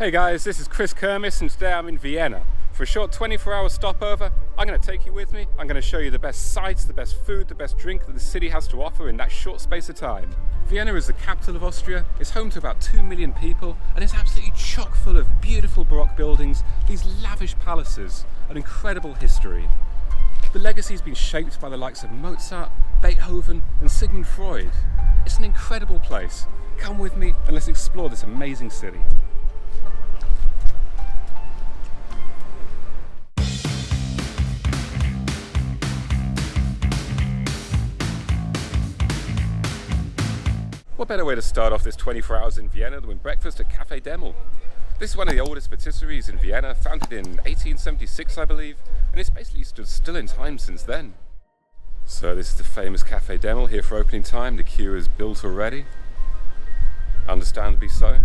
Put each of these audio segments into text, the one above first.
Hey guys, this is Chris Kermis and today I'm in Vienna. For a short 24-hour stopover, I'm going to take you with me. I'm going to show you the best sights, the best food, the best drink that the city has to offer in that short space of time. Vienna is the capital of Austria, it's home to about 2 million people, and it's absolutely chock full of beautiful Baroque buildings, these lavish palaces, and incredible history. The legacy has been shaped by the likes of Mozart, Beethoven, and Sigmund Freud. It's an incredible place. Come with me and let's explore this amazing city. What better way to start off this 24 hours in Vienna than with breakfast at Café Demel? This is one of the oldest patisseries in Vienna, founded in 1876 I believe, and it's basically stood still in time since then. So this is the famous Café Demel here for opening time. The queue is built already, understandably so.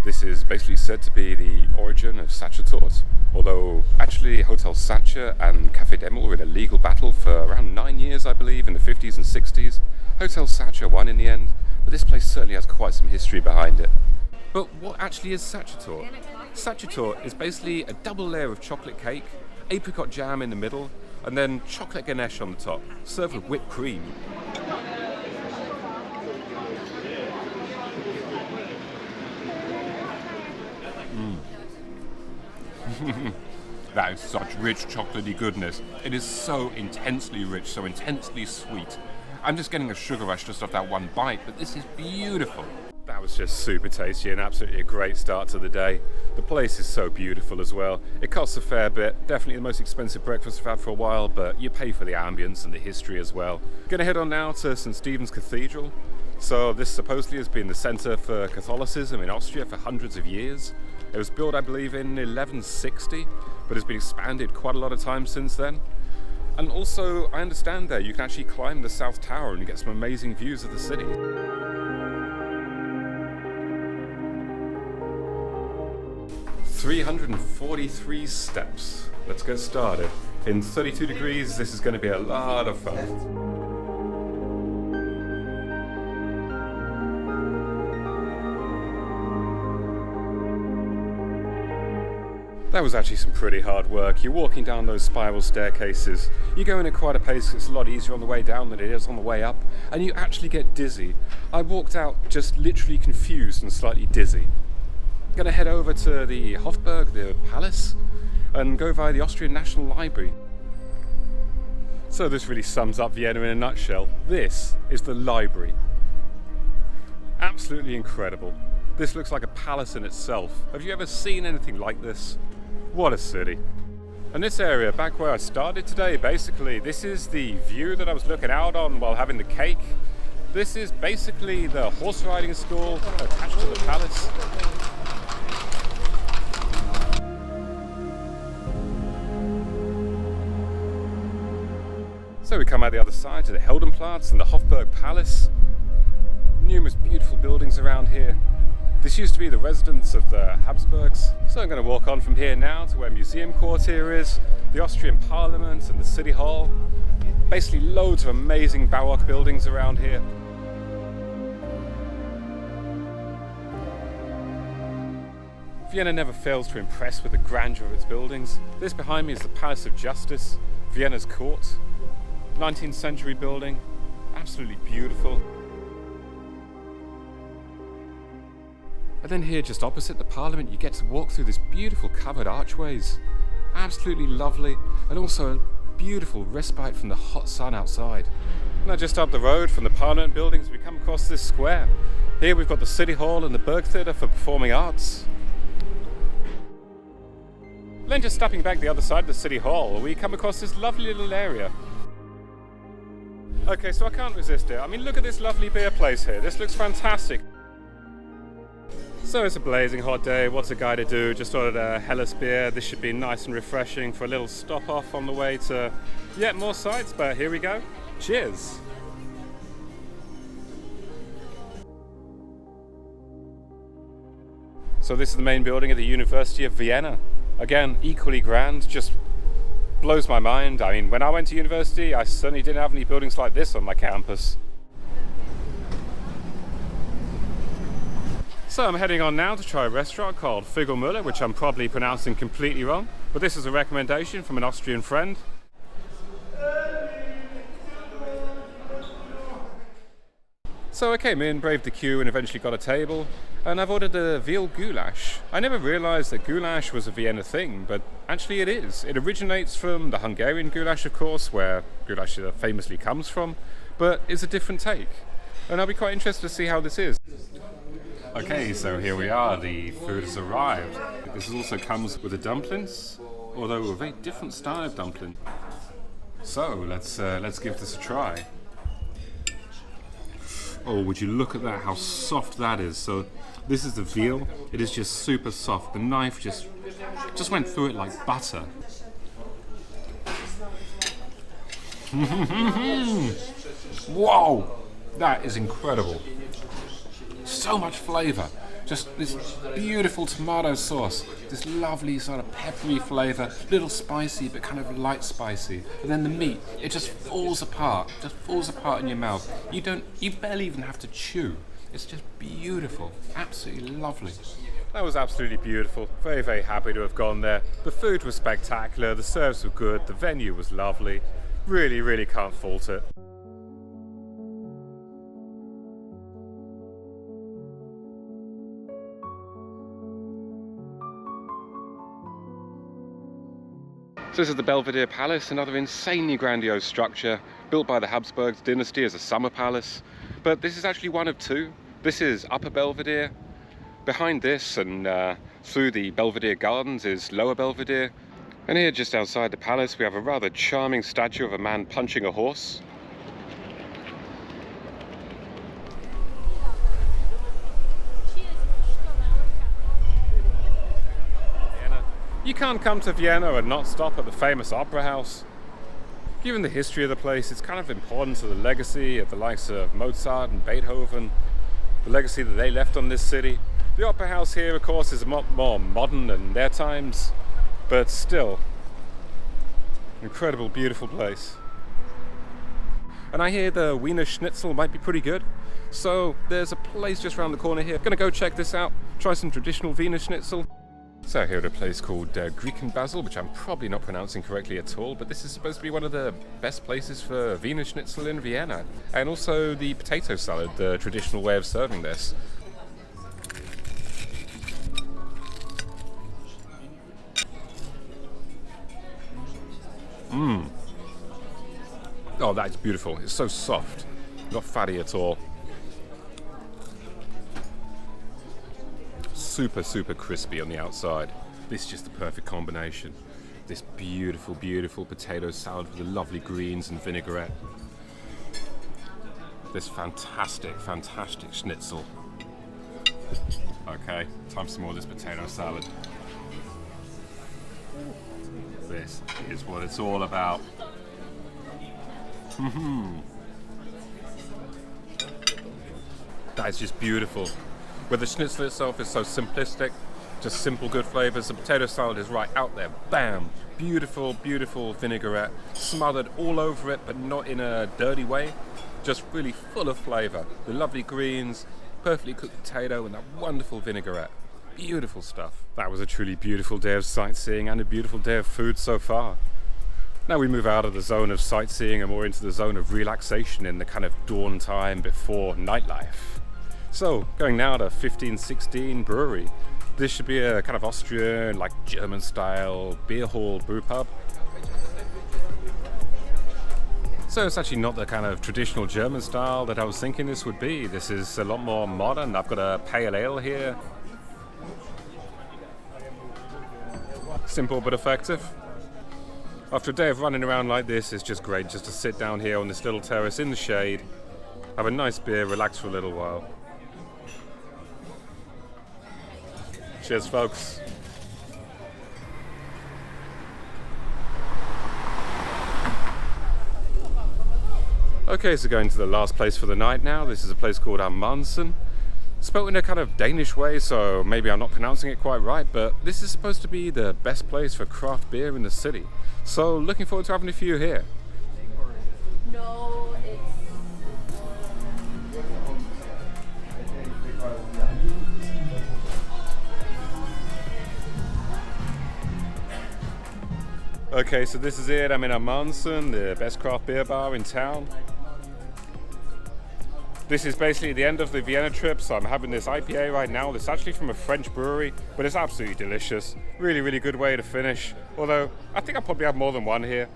This is basically said to be the origin of Sachertorte, although actually Hotel Sacher and Café Demel were in a legal battle for around 9 years I believe, in the 50s and 60s. Hotel Sacher won in the end, but this place certainly has quite some history behind it. But what actually is Sachertorte? Sachertorte is basically a double layer of chocolate cake, apricot jam in the middle, and then chocolate ganache on the top, served with whipped cream. That is such rich chocolatey goodness. It is so intensely rich, so intensely sweet. I'm just getting a sugar rush just off that one bite, but this is beautiful. That was just super tasty and absolutely a great start to the day. The place is so beautiful as well. It costs a fair bit, definitely the most expensive breakfast I've had for a while, but you pay for the ambience and the history as well. Gonna head on now to St. Stephen's Cathedral. So this supposedly has been the centre for Catholicism in Austria for hundreds of years. It was built, I believe, in 1160, but has been expanded quite a lot of times since then. And also, I understand there you can actually climb the South Tower and get some amazing views of the city. "343 steps. Let's get started. In 32 degrees, this is going to be a lot of fun. That was actually some pretty hard work. You're walking down those spiral staircases. You go in at quite a pace, it's a lot easier on the way down than it is on the way up, and you actually get dizzy. I walked out just literally confused and slightly dizzy. I'm gonna head over to the Hofberg, the palace, and go via the Austrian National Library. So this really sums up Vienna in a nutshell. This is the library. Absolutely incredible. This looks like a palace in itself. Have you ever seen anything like this? What a city. And this area, back where I started today, basically, this is the view that I was looking out on while having the cake. This is basically the horse riding school attached to the palace. So we come out the other side to the Heldenplatz and the Hofberg Palace. Numerous beautiful buildings around here. This used to be the residence of the Habsburgs, so I'm going to walk on from here now to where Museum Quartier is, the Austrian Parliament and the City Hall. Basically loads of amazing Baroque buildings around here. Vienna never fails to impress with the grandeur of its buildings. This behind me is the Palace of Justice, Vienna's court. 19th century building, absolutely beautiful. And then here, just opposite the Parliament, you get to walk through this beautiful covered archways. Absolutely lovely, and also a beautiful respite from the hot sun outside. Now just up the road from the Parliament buildings, we come across this square. Here we've got the City Hall and the Berg Theatre for performing arts. Then just stepping back the other side of the City Hall, we come across this lovely little area. Okay, so I can't resist it. I mean, look at this lovely beer place here. This looks fantastic. So it's a blazing hot day, what's a guy to do? Just ordered a Helles beer. This should be nice and refreshing for a little stop off on the way to yet more sights, but here we go. Cheers! So this is the main building of the University of Vienna. Again, equally grand, just blows my mind. I mean, when I went to university, I certainly didn't have any buildings like this on my campus. So I'm heading on now to try a restaurant called Figo Muller, which I'm probably pronouncing completely wrong, but this is a recommendation from an Austrian friend. So I came in, braved the queue and eventually got a table, and I've ordered a veal goulash. I never realised that goulash was a Vienna thing, but actually it is. It originates from the Hungarian goulash, of course, where goulash famously comes from, but it's a different take. And I'll be quite interested to see how this is. Okay, so here we are, the food has arrived. This also comes with the dumplings, although a very different style of dumpling. So let's give this a try. Oh, would you look at that, how soft that is. So this is the veal. It is just super soft. The knife just went through it like butter. Whoa, that is incredible. So much flavour. Just this beautiful tomato sauce, this lovely sort of peppery flavour, little spicy but kind of light spicy. And then the meat, it just falls apart in your mouth. You barely even have to chew. It's just beautiful, absolutely lovely. That was absolutely beautiful. Very, very happy to have gone there. The food was spectacular, the serves were good, the venue was lovely. Really, really can't fault it. So this is the Belvedere Palace, another insanely grandiose structure built by the Habsburg dynasty as a summer palace. But this is actually one of two. This is Upper Belvedere. Behind this and through the Belvedere Gardens is Lower Belvedere. And here just outside the palace we have a rather charming statue of a man punching a horse. You can't come to Vienna and not stop at the famous opera house. Given the history of the place, it's kind of important to the legacy of the likes of Mozart and Beethoven, the legacy that they left on this city. The opera house here, of course, is a lot more modern than their times, but still, incredible, beautiful place. And I hear the Wiener Schnitzel might be pretty good, so there's a place just around the corner here. Gonna go check this out, try some traditional Wiener Schnitzel. So here at a place called Greek and Basil, which I'm probably not pronouncing correctly at all, but this is supposed to be one of the best places for Wiener Schnitzel in Vienna. And also the potato salad, the traditional way of serving this. Oh, that's beautiful. It's so soft, not fatty at all. Super, super crispy on the outside. This is just the perfect combination. This beautiful, beautiful potato salad with the lovely greens and vinaigrette. This fantastic, fantastic schnitzel. Okay, time for some more of this potato salad. This is what it's all about. That is just beautiful. Where the schnitzel itself is so simplistic, just simple good flavors, the potato salad is right out there. Bam! Beautiful, beautiful vinaigrette, smothered all over it, but not in a dirty way. Just really full of flavor. The lovely greens, perfectly cooked potato, and that wonderful vinaigrette. Beautiful stuff. That was a truly beautiful day of sightseeing and a beautiful day of food so far. Now we move out of the zone of sightseeing and more into the zone of relaxation in the kind of dawn time before nightlife. So, going now to 1516 Brewery. This should be a kind of Austrian, like German style beer hall brew pub. So it's actually not the kind of traditional German style that I was thinking this would be. This is a lot more modern. I've got a pale ale here. Simple but effective. After a day of running around like this, it's just great just to sit down here on this little terrace in the shade, have a nice beer, relax for a little while. Cheers, folks. Okay, so going to the last place for the night now. This is a place called Amundsen. Spelled in a kind of Danish way, so maybe I'm not pronouncing it quite right, but this is supposed to be the best place for craft beer in the city. So looking forward to having a few here. No, it's... Okay, so this is it. I'm in Amansen, the best craft beer bar in town. This is basically the end of the Vienna trip, so I'm having this IPA right now. It's actually from a French brewery, but it's absolutely delicious. Really, really good way to finish. Although, I think I'll probably have more than one here.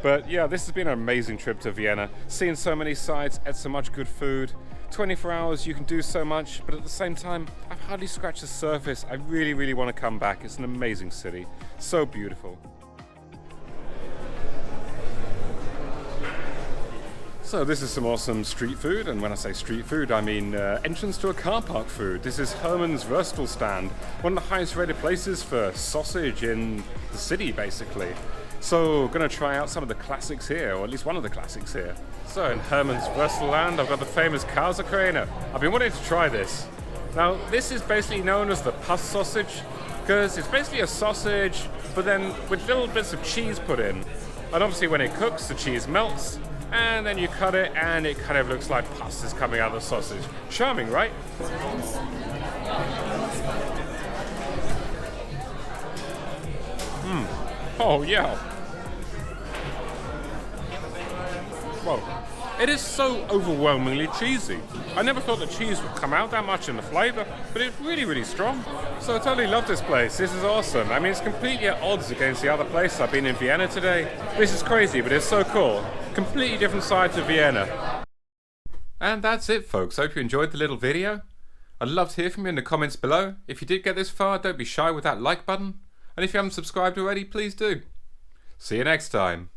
But yeah, this has been an amazing trip to Vienna. Seeing so many sights, ate so much good food. 24 hours, you can do so much, but at the same time, I've hardly scratched the surface. I really, really want to come back. It's an amazing city. So beautiful. So this is some awesome street food, and when I say street food, I mean entrance to a car park food. This is Herman's Wurstelstand, one of the highest rated places for sausage in the city, basically. So gonna try out some of the classics here, or at least one of the classics here. So in Herman's Wurstelstand, I've got the famous Käsekrainer. I've been wanting to try this. Now this is basically known as the Puss sausage, because it's basically a sausage, but then with little bits of cheese put in. And obviously when it cooks, the cheese melts, and then you cut it, and it kind of looks like pus is coming out of the sausage. Charming, right? Oh, yeah. Whoa. It is so overwhelmingly cheesy. I never thought the cheese would come out that much in the flavor, but it's really, really strong. So I totally love this place. This is awesome. I mean, it's completely at odds against the other place. I've been in Vienna today. This is crazy, but it's so cool. Completely different side to Vienna. And that's it, folks. Hope you enjoyed the little video. I'd love to hear from you in the comments below. If you did get this far, don't be shy with that like button. And if you haven't subscribed already, please do. See you next time.